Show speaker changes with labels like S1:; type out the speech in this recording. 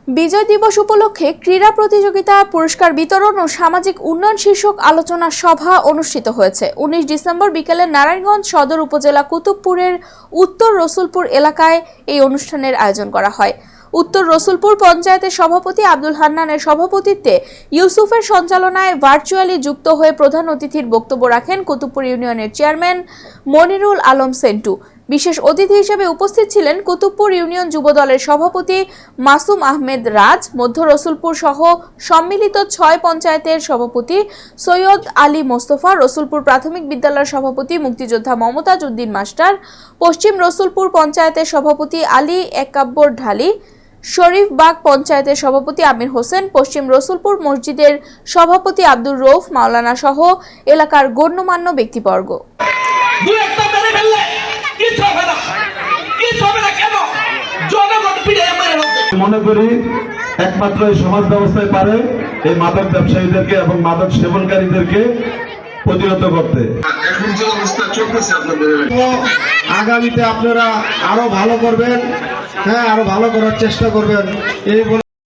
S1: বিজয় দিবস উপলক্ষে ক্রীড়া প্রতিযোগিতা, পুরস্কার বিতরণ ও সামাজিক উন্নয়ন শীর্ষক আলোচনা সভা অনুষ্ঠিত হয়েছে। 19 ডিসেম্বর বিকেলে নারায়ণগঞ্জ সদর উপজেলা কুতুবপুরের উত্তর রসুলপুর এলাকায় এই অনুষ্ঠানের আয়োজন করা হয়। উত্তর রসুলপুর পঞ্চায়েতের সভাপতি আব্দুল হান্নানের সভাপতিত্বে ইউসুফের সঞ্চালনায় ভার্চুয়ালি যুক্ত হয়ে প্রধান অতিথির বক্তব্য রাখেন কুতুবপুর ইউনিয়নের চেয়ারম্যান মনিরুল আলম সেন্টু। বিশেষ অতিথি হিসেবে উপস্থিত ছিলেন কুতুবপুর ইউনিয়ন যুব দলের সভাপতি মাসুম আহমেদ রাজ, মধ্য রসুলপুর সহ সম্মিলিত 6 পঞ্চায়েতের সভাপতি সৈয়দ আলী মোস্তফা, রসুলপুর প্রাথমিক বিদ্যালয়ের সভাপতি মুক্তিযোদ্ধা মমতাজ উদ্দিন মাস্টার, পশ্চিম রসুলপুর পঞ্চায়েতের সভাপতি আলী একাব্বর ঢালি, শরীফবাগ পঞ্চায়েতের সভাপতি আমির হোসেন, পশ্চিম রসুলপুর মসজিদের সভাপতি আব্দুর রৌফ মাওলানা সহ এলাকার গণ্যমান্য ব্যক্তিবর্গ।
S2: মনে করি একমাত্র এই সমাজ ব্যবস্থায় পারে এই মাদক ব্যবসায়ীদেরকে এবং মাদক সেবনকারীদেরকে প্রতিহত করতে।
S3: এখন যে অবস্থা চলতেছে আপনাদের,
S4: আগামীতে আপনারা আরো ভালো করবেন, আরো ভালো করার চেষ্টা করবেন এই